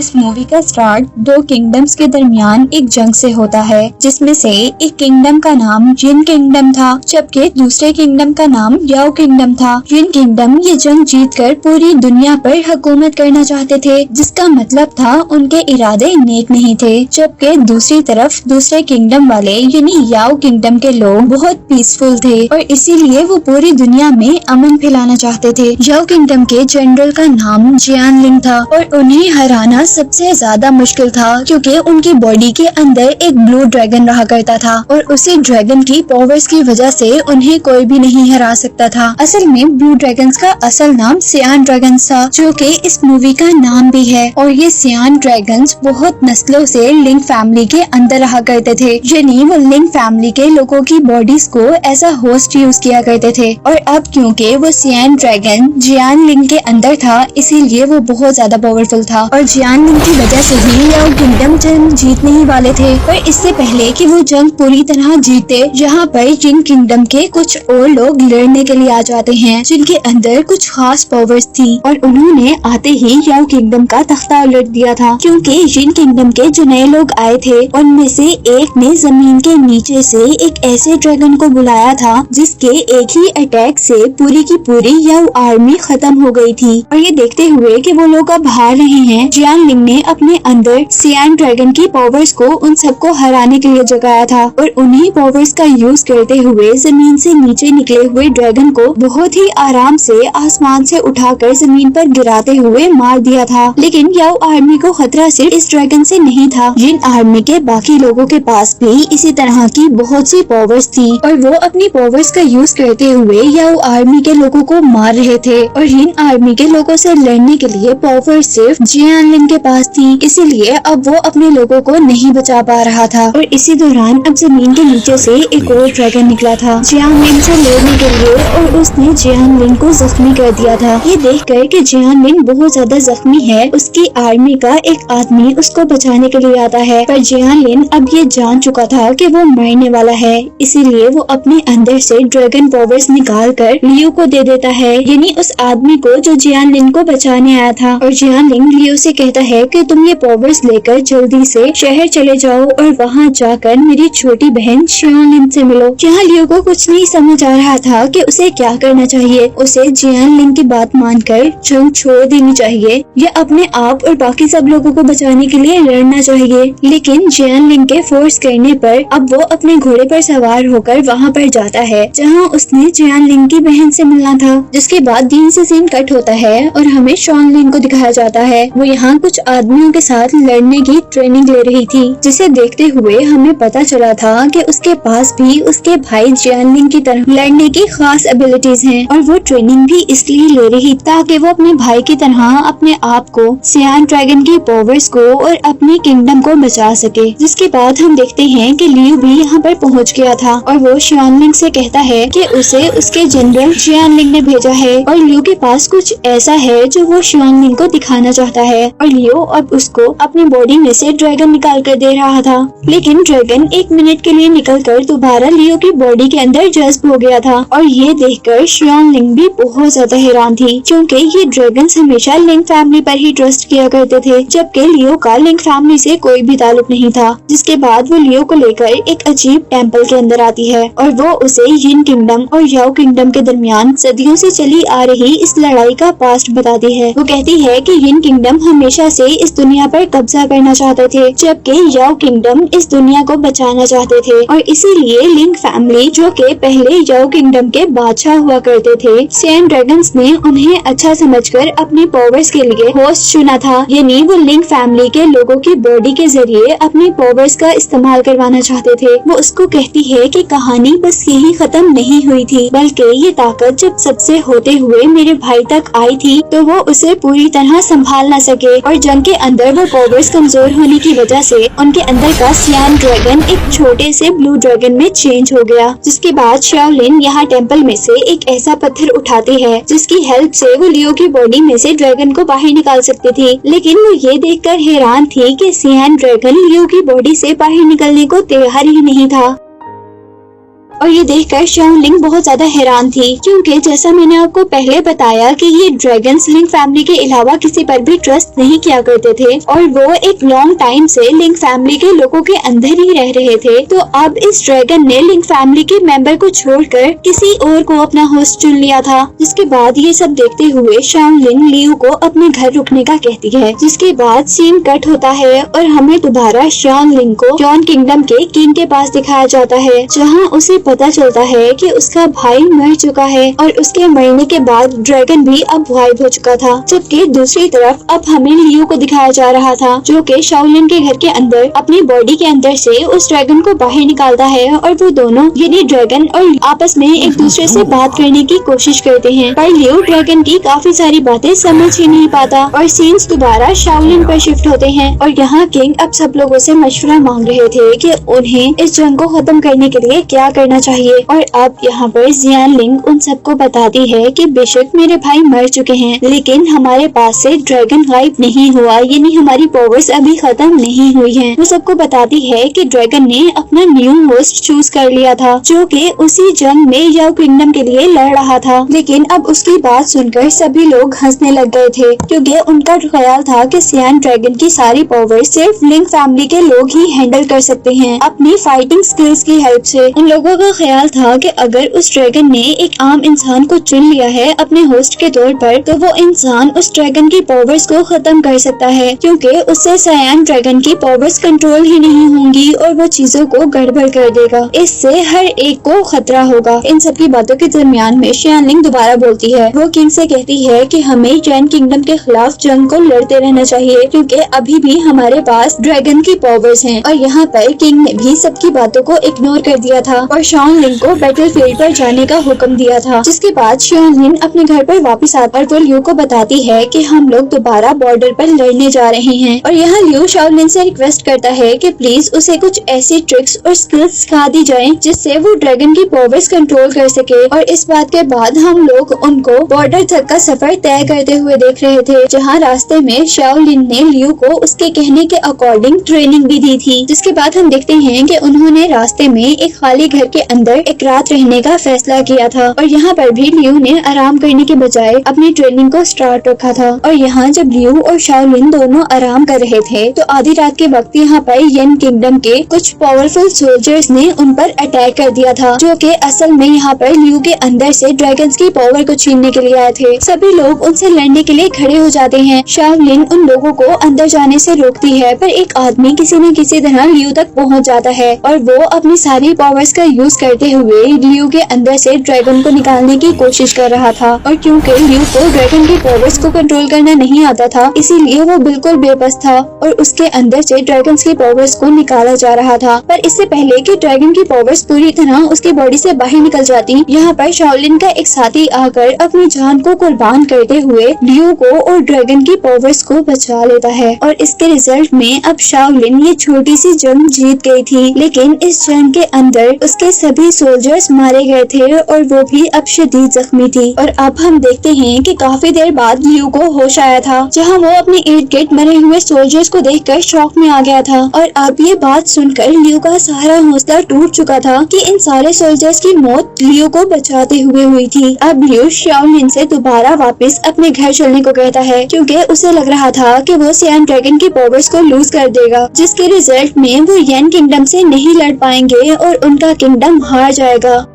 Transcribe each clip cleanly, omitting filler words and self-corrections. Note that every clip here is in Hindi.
इस मूवी का स्टार्ट दो किंगडम्स के दरमियान एक जंग से होता है, जिसमें से एक किंगडम का नाम जिन किंगडम था, जबकि दूसरे किंगडम का नाम याओ किंगडम था। जिन किंगडम ये जंग जीतकर पूरी दुनिया पर हुकूमत करना चाहते थे, जिसका मतलब था उनके इरादे नेक नहीं थे। जबकि दूसरी तरफ दूसरे किंगडम वाले यानी याओ किंगडम के लोग बहुत पीसफुल थे और इसीलिए वो पूरी दुनिया में अमन फैलाना चाहते थे। याओ किंगडम के जनरल का नाम जियानलिंग था और उन्हें हराना सबसे ज्यादा मुश्किल था, क्योंकि उनकी बॉडी के अंदर एक ब्लू ड्रैगन रहा करता था और उसी ड्रैगन की पावर्स की वजह से उन्हें कोई भी नहीं हरा सकता था। असल में ब्लू ड्रैगन्स का असल नाम सियान ड्रैगन्स था, जो कि इस मूवी का नाम भी है। और ये सियान ड्रैगन्स बहुत नस्लों से लिंग फैमिली के अंदर रहा करते थे, यानी वो लिंग फैमिली के लोगों की बॉडीज को एज अ होस्ट यूज किया करते थे। और अब क्योंकि वो सियान ड्रैगन जियानलिंग के अंदर था, इसीलिए वो बहुत ज्यादा पावरफुल था और जियानलिंग की वजह से ही याओ किंगडम जंग जीतने ही वाले थे। पर इससे पहले कि वो जंग पूरी तरह जीते, यहाँ पर जिन किंगडम के कुछ और लोग लड़ने के लिए आ जाते हैं, जिनके अंदर कुछ खास पावर्स थी और उन्होंने आते ही याओ किंगडम का तख्ता उलट दिया था। क्योंकि जिन किंगडम के जो नए लोग आए थे, उनमें से एक ने जमीन के नीचे से एक ऐसे ड्रैगन को बुलाया था, जिसके एक ही अटैक से पूरी की पूरी याओ आर्मी खत्म हो गई थी। और ये देखते हुए कि वो लोग अब हार रहे हैं, जियानलिंग ने अपने अंदर सियान ड्रैगन की पावर्स को उन सबको हराने के लिए जगाया था और उन्हीं पावर्स का यूज करते हुए जमीन से नीचे निकले हुए ड्रैगन को बहुत ही आराम से आसमान से उठाकर जमीन पर गिराते हुए मार दिया था। लेकिन याओ आर्मी को खतरा सिर्फ इस ड्रैगन से नहीं था, जिन आर्मी के बाकी लोगों के पास भी इसी तरह की बहुत सी पावर्स थी और वो अपनी पावर्स का यूज करते हुए याओ आर्मी के लोगों को मार रहे थे। और जिन आर्मी के लोगों से लड़ने के लिए पावर सिर्फ जियानलिंग के पास थी, इसीलिए अब वो अपने लोगों को नहीं बचा पा रहा था। और इसी दौरान अब जमीन के नीचे से एक और ड्रैगन निकला था जियानलिंग से लड़ने के लिए और उसने जियानलिंग को जख्मी कर दिया था। ये देखकर कि जियानलिंग बहुत ज्यादा जख्मी है, उसकी आर्मी का एक आदमी उसको बचाने के लिए आता है, पर जियानलिंग अब ये जान चुका था कि वो मरने वाला है, इसीलिए वो अपने अंदर से ड्रैगन पावर्स निकाल कर लियो को दे देता है, यानी उस आदमी को जो जियानलिंग को बचाने आया था। और जियानलिंग लियो से कहता है कि तुम ये पावर्स लेकर जल्दी से शहर चले जाओ और वहाँ जाकर मेरी छोटी बहन जियानलिंग से मिलो। यहाँ लियो को कुछ नहीं समझ आ रहा था कि उसे क्या करना चाहिए। उसे जियानलिंग की बात मानकर जंग छोड़ देनी चाहिए या अपने आप और बाकी सब लोगों को बचाने के लिए लड़ना चाहिए। लेकिन जियानलिंग के फोर्स करने पर अब वो अपने घोड़े पर सवार होकर वहाँ पर जाता है जहाँ उसने जियानलिंग की बहन से मिलना था। जिसके बाद दिन से सीन कट होता है और हमें शॉनलिन को दिखाया जाता है। वो यहाँ कुछ आदमियों के साथ लड़ने की ट्रेनिंग ले रही थी, जिसे देखते हुए हमें पता चला था कि उसके पास भी उसके भाई जियानलिंग की तरह लड़ने की खास एबिलिटीज हैं और वो ट्रेनिंग भी इसलिए ले रही ताकि वो अपने भाई की तरह अपने आप को सियान ड्रैगन की पावर्स को और अपनी किंगडम को बचा सके। जिसके बाद हम देखते हैं कि लियो भी यहाँ पर पहुँच गया था और वो शॉनलिन से कहता है कि उसे उसके जनरल जियानलिंग ने भेजा है और लियो के पास कुछ ऐसा है जो वो शॉनलिन को दिखाना चाहता है। और लियो अब उसको अपनी बॉडी में से ड्रैगन निकाल कर दे रहा था, लेकिन ड्रैगन 1 मिनट के लिए निकलकर दोबारा लियो की बॉडी के अंदर जज्ब हो गया था। और ये देखकर शॉनलिन भी बहुत ज्यादा हैरान थी, क्योंकि ये ड्रैगन्स हमेशा लिंग फैमिली पर ही ट्रस्ट किया करते थे, जबकि लियो का लिंग फैमिली से कोई भी ताल्लुक नहीं था। जिसके बाद वो लियो को लेकर एक अजीब टेम्पल के अंदर आती है और वो उसे यिन किंगडम और याओ किंगडम के दरमियान सदियों से चली आ रही इस लड़ाई का पास्ट बताती है। वो कहती है कि यिन किंगडम हमेशा से इस दुनिया पर कब्जा करना चाहते थे, जबकि याओ किंगडम इस दुनिया को बचाना चाहते थे और इसीलिए लिंग फैमिली, जो कि पहले याओ किंगडम के बादशाह हुआ करते थे, सियान ड्रैगन्स ने उन्हें अच्छा समझकर अपनी पावर्स के लिए होस्ट चुना था, यानी वो लिंग फैमिली के लोगों की बॉडी के जरिए अपनी पावर्स का इस्तेमाल करवाना चाहते थे। वो उसको कहती है कि कहानी बस यही खत्म नहीं हुई थी, बल्कि ये ताकत जब सबसे होते हुए मेरे भाई तक आई थी तो वो उसे पूरी तरह संभाल न सके और जंग के अंदर वो पावर्स कमजोर होने की वजह से उनके अंदर का सियान ड्रैगन एक छोटे से ब्लू ड्रैगन में चेंज हो गया। जिसके बाद शाओलिन यहाँ टेम्पल में से एक ऐसा पत्थर उठाती है जिसकी हेल्प से वो लियो की बॉडी में से ड्रैगन को बाहर निकाल सकती थी, लेकिन वो ये देखकर हैरान थी कि सियान ड्रैगन लियो की बॉडी से बाहर निकलने को तैयार ही नहीं था। और ये देखकर शाओलिन बहुत ज्यादा हैरान थी, क्योंकि जैसा मैंने आपको पहले बताया कि ये ड्रैगन्स लिंग फैमिली के अलावा किसी पर भी ट्रस्ट नहीं किया करते थे और वो एक लॉन्ग टाइम से लिंग फैमिली के लोगों के अंदर ही रह रहे थे। तो अब इस ड्रैगन ने लिंग फैमिली के मेंबर को छोड़कर किसी और को अपना होस्ट चुन लिया था। जिसके बाद ये सब देखते हुए शाओलिन लियू को अपने घर रुकने का कहती है, जिसके बाद सीन कट होता है और हमें दोबारा शाओलिन को जॉन किंगडम के किंग के पास दिखाया जाता है, जहाँ उसे पता चलता है कि उसका भाई मर चुका है और उसके मरने के बाद ड्रैगन भी अब गायब हो चुका था। जबकि दूसरी तरफ अब हमें लियू को दिखाया जा रहा था, जो कि शाओलिन के घर के अंदर अपनी बॉडी के अंदर से उस ड्रैगन को बाहर निकालता है और वो दोनों यानी ड्रैगन और आपस में एक दूसरे से बात करने की कोशिश करते हैं, पर लियू ड्रैगन की काफी सारी बातें समझ ही नहीं पाता और सीन्स दोबारा शाओलिन पर शिफ्ट होते हैं। और यहाँ किंग अब सब लोगों से मशवरा मांग रहे थे कि उन्हें इस जंग को खत्म करने के लिए क्या करना चाहिए। और अब यहाँ पर जियानलिंग उन सबको बताती है कि बेशक मेरे भाई मर चुके हैं, लेकिन हमारे पास से ड्रैगन गायब नहीं हुआ, यानी हमारी पावर्स अभी खत्म नहीं हुई हैं। वो सबको बताती है कि ड्रैगन ने अपना न्यू होस्ट चूज कर लिया था, जो कि उसी जंग में याओ किंगडम के लिए लड़ रहा था। लेकिन अब उसकी बात सुनकर सभी लोग हंसने लग गए थे, क्योंकि उनका ख्याल था कि सियान ड्रैगन की सारी पावर सिर्फ लिंग फैमिली के लोग ही हैंडल कर सकते हैं अपनी फाइटिंग स्किल्स की हेल्प से। उन लोगों का ख्याल था कि अगर उस ड्रैगन ने एक आम इंसान को चुन लिया है अपने होस्ट के तौर पर, तो वो इंसान उस ड्रैगन की पावर्स को खत्म कर सकता है, क्योंकि उससे सियान ड्रैगन की पावर्स कंट्रोल ही नहीं होंगी और वो चीजों को गड़बड़ कर देगा। इससे हर एक को खतरा होगा। इन सब की बातों के दरमियान में जियानलिंग दोबारा बोलती है। वो किंग से कहती है कि हमें जैन किंगडम के खिलाफ जंग को लड़ते रहना चाहिए, क्योंकि अभी भी हमारे पास ड्रैगन की पावर्स हैं। और यहाँ पर किंग ने भी सबकी बातों को इग्नोर कर दिया था और शाओलिन को बैटलफील्ड पर जाने का हुक्म दिया था। जिसके बाद शाओलिन अपने घर पर वापस आकर वो लियू को बताती है कि हम लोग दोबारा बॉर्डर पर लड़ने जा रहे हैं। और यहाँ लियू शाओलिन से रिक्वेस्ट करता है कि प्लीज उसे कुछ ऐसी ट्रिक्स और स्किल्स सिखा दी जाए जिससे वो ड्रैगन की पावर्स कंट्रोल कर सके। और इस बात के बाद हम लोग उनको बॉर्डर तक का सफर तय करते हुए देख रहे थे, जहाँ रास्ते में शाओलिन ने लियू को उसके कहने के अकॉर्डिंग ट्रेनिंग भी दी थी। जिसके बाद हम देखते हैं कि उन्होंने रास्ते में एक खाली घर के अंदर एक रात रहने का फैसला किया था और यहाँ पर भी लियू ने आराम करने के बजाय अपनी ट्रेनिंग को स्टार्ट रखा था। और यहाँ जब लियू और शाओलिन दोनों आराम कर रहे थे तो आधी रात के वक्त यहाँ पर येन किंगडम के कुछ पावरफुल सोल्जर्स ने उन पर अटैक कर दिया था, जो कि असल में यहाँ पर लियू के अंदर से ड्रैगन्स की पावर को छीनने के लिए आए थे। सभी लोग उनसे लड़ने के लिए खड़े हो जाते हैं। शाओलिन उन लोगों को अंदर जाने से रोकती है, पर एक आदमी किसी न किसी तरह लियू तक पहुंच जाता है और वो अपनी सारी पावर्स का यूज करते हुए लियू के अंदर से ड्रैगन को निकालने की कोशिश कर रहा था। और क्योंकि लियू को ड्रैगन की पावर्स को कंट्रोल करना नहीं आता था, इसीलिए वो बिल्कुल बेबस था और उसके अंदर से ड्रैगन की पावर्स को निकाला जा रहा था। पर इससे पहले कि ड्रैगन की पावर्स पूरी तरह उसकी बॉडी से बाहर निकल जाती, यहाँ पर शाओलिन का एक साथी आकर अपनी जान को कुर्बान करते हुए लियू को और ड्रैगन की पावर्स को बचा लेता है। और इसके रिजल्ट में अब शाओलिन ये छोटी सी जंग जीत गई थी, लेकिन इस जंग के अंदर उसके सभी सोल्जर्स मारे गए थे और वो भी अब शदीद जख्मी थी। और अब हम देखते हैं कि काफी देर बाद लियू को होश आया था, जहाँ वो अपने इर्द गिर्द मरे हुए सोल्जर्स को देखकर शॉक में आ गया था। और अब ये बात सुनकर लियू का सारा हौसला टूट चुका था कि इन सारे सोल्जर्स की मौत लियू को बचाते हुए हुई थी। अब लियू शाओलिन से दोबारा वापस अपने घर चलने को कहता है, क्योंकि उसे लग रहा था कि वो सियान ड्रैगन की पावर्स को लूज कर देगा, जिसके रिजल्ट में वो येन किंगडम से नहीं लड़ पाएंगे और उनका किंगडम हार जाएगा।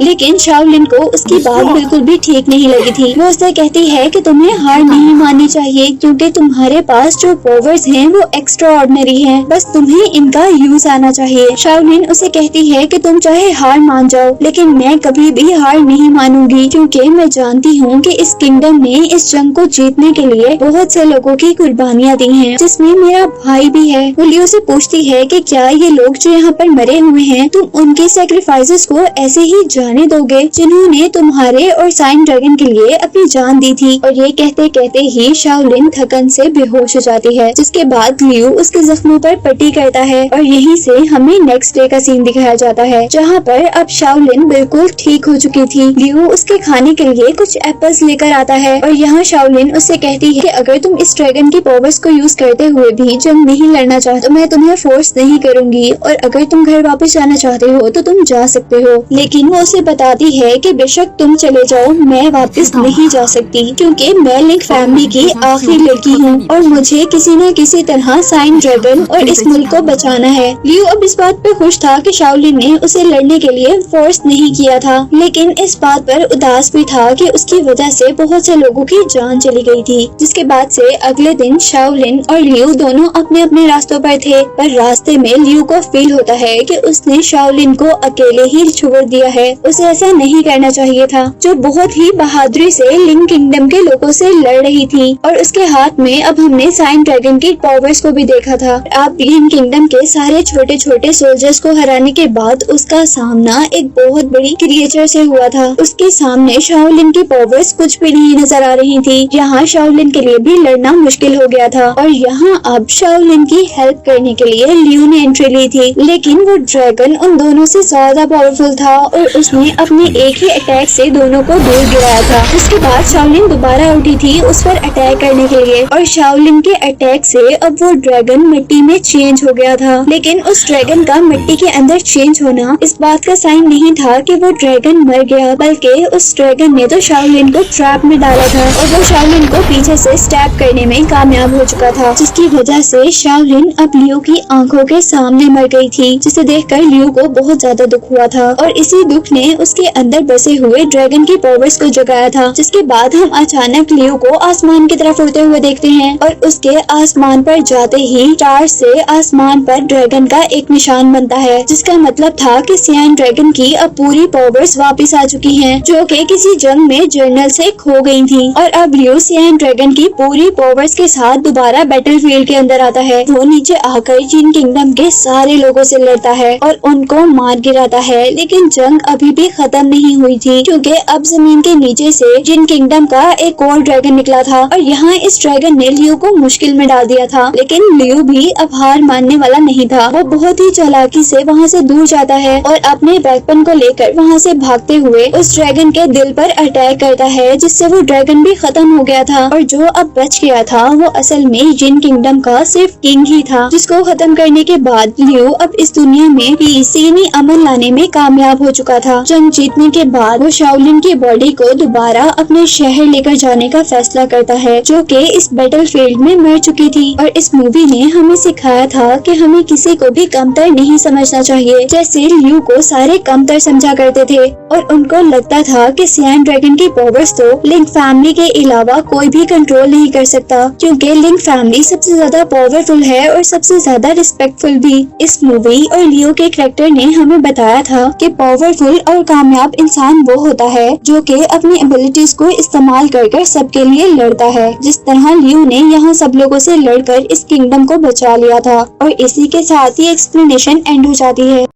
लेकिन शाओलिन को उसकी बात बिल्कुल भी ठीक नहीं लगी थी। वो उससे कहती है कि तुम्हें हार नहीं माननी चाहिए, क्योंकि तुम्हारे पास जो पावर्स हैं वो एक्स्ट्रा ऑर्डिनरी है, बस तुम्हें इनका यूज आना चाहिए। शाओलिन उसे कहती है कि तुम चाहे हार मान जाओ, लेकिन मैं कभी भी हार नहीं मानूंगी, क्योंकि मैं जानती हूँ कि इस किंगडम ने इस जंग को जीतने के लिए बहुत से लोगों की कुर्बानियाँ दी हैं, जिसमें मेरा भाई भी है। वो लियू से पूछती है कि क्या ये लोग जो यहाँ पर मरे हुए हैं, तुम उनके सेक्रीफाइसेस को ऐसे ही जाने दोगे जिन्होंने तुम्हारे और साइन ड्रैगन के लिए अपनी जान दी थी। और ये कहते कहते ही शाओलिन थकन से बेहोश हो जाती है, जिसके बाद लियू उसके जख्मों पर पट्टी करता है और यहीं से हमें नेक्स्ट डे का सीन दिखाया जाता है, जहाँ पर अब शाओलिन बिल्कुल ठीक हो चुकी थी। लियू उसके खाने के लिए कुछ एप्पल्स लेकर आता है और यहाँ शाओलिन उससे कहती है कि अगर तुम इस ड्रैगन की पावर्स को यूज करते हुए भी जंग नहीं लड़ना चाहते तो मैं तुम्हें फोर्स नहीं करूंगी, और अगर तुम घर वापस जाना चाहते हो तो तुम जा सकते हो। लेकिन वो उसे बताती है कि बेशक तुम चले जाओ, मैं वापस नहीं जा सकती क्योंकि मैं लिंक फैमिली की आखिरी लड़की हूँ और मुझे किसी न किसी तरह साइन ड्रैगन और इस मुल्क को बचाना है। लियू अब इस बात पर खुश था कि शाओलिन ने उसे लड़ने के लिए फोर्स नहीं किया था, लेकिन इस बात पर उदास भी था कि उसकी वजह से बहुत से लोगों की जान चली गई थी। जिसके बाद से अगले दिन शाओलिन और लियू दोनों अपने अपने रास्तों पर थे, पर रास्ते में लियू को फील होता है कि उसने शाओलिन को अकेले ही छोड़ दिया है। उसे ऐसा नहीं करना चाहिए था, जो बहुत ही बहादुरी से लिंक किंगडम के लोगों से लड़ रही थी। और उसके हाथ में अब हमने साइन ड्रैगन की पावर्स को भी देखा था। अब लिंक किंगडम के सारे छोटे छोटे सोल्जर्स को हराने के बाद उसका सामना एक बहुत बड़ी क्रिएचर से हुआ था। उसके सामने शाओलिन की पावर्स कुछ भी नहीं नजर आ रही थी। यहाँ शाओलिन के लिए भी लड़ना मुश्किल हो गया था और यहाँ अब शाओलिन की हेल्प करने के लिए लियू ने एंट्री ली थी, लेकिन वो ड्रैगन उन दोनों से ज्यादा पावरफुल था और उसने अपने एक ही अटैक से दोनों को दूर गिराया था। उसके बाद शाओलिन दोबारा उठी थी उस पर अटैक करने के लिए और शाओलिन के अटैक से अब वो ड्रैगन मिट्टी में चेंज हो गया था। लेकिन उस ड्रैगन का मिट्टी के अंदर चेंज होना इस बात का साइन नहीं था कि वो ड्रैगन मर गया, बल्कि उस ड्रैगन ने तो शाओलिन को ट्रैप में डाला था और वो शाओलिन को पीछे से स्टैप करने में कामयाब हो चुका था, जिसकी वजह से शाओलिन अब लियू की आंखों के सामने मर गई थी, जिसे देखकर लियू को बहुत ज्यादा दुख हुआ था और इसी दुख ने उसके अंदर बसे हुए ड्रैगन की पावर्स को जगाया था। जिसके बाद हम अचानक लियू को आसमान की तरफ उड़ते हुए देखते हैं और उसके आसमान पर जाते ही स्टार से आसमान पर ड्रैगन का एक निशान बनता है, जिसका मतलब था कि सियान ड्रैगन की अब पूरी पावर्स वापस आ चुकी हैं, जो कि किसी जंग में जर्नल से खो गई थी। और अब लियू सियान ड्रैगन की पूरी पावर्स के साथ दोबारा बैटलफील्ड के अंदर आता है। वो नीचे आकर जिन किंगडम के सारे लोगों से लड़ता है और उनको मार गिराता है, लेकिन जंग अभी भी खत्म नहीं हुई थी क्योंकि अब जमीन के नीचे से जिन किंगडम का एक और ड्रैगन निकला था और यहाँ इस ड्रैगन ने लियू को मुश्किल में डाल दिया था। लेकिन लियू भी अब हार मानने वाला नहीं था। वो बहुत ही चालाकी से वहाँ से दूर जाता है और अपने वेपन को लेकर वहाँ से भागते हुए उस ड्रैगन के दिल पर अटैक करता है, जिससे वो ड्रैगन भी खत्म हो गया था और जो अब बच गया था वो असल में जिन किंगडम का सिर्फ किंग ही था, जिसको खत्म करने के बाद लियू अब इस दुनिया में पीस यानी अमन लाने में कामयाब हो चुका था। जंग जीतने के बाद वो शाओलिन की बॉडी को दोबारा अपने शहर लेकर जाने का फैसला करता है, जो कि इस बैटलफील्ड में मर चुकी थी। और इस मूवी ने हमें सिखाया था कि हमें किसी को भी कमतर नहीं समझना चाहिए, जैसे लियू को सारे कमतर समझा करते थे और उनको लगता था कि सियान ड्रैगन की पावर्स तो लिंक फैमिली के अलावा कोई भी कंट्रोल नहीं कर सकता, क्योंकि लिंक फैमिली सबसे ज्यादा पावरफुल है और सबसे ज्यादा रिस्पेक्टफुल भी। इस मूवी और लियो के कैरेक्टर ने हमें बताया था कि पावरफुल और कामयाब इंसान वो होता है जो कि अपनी एबिलिटीज को इस्तेमाल कर सबके लिए लड़ता है, जिस तरह लियो ने यहाँ सब लोगों से लड़कर इस किंगडम को बचा लिया था। और इसी के साथ ही एक्सप्लेनेशन एंड हो जाती है।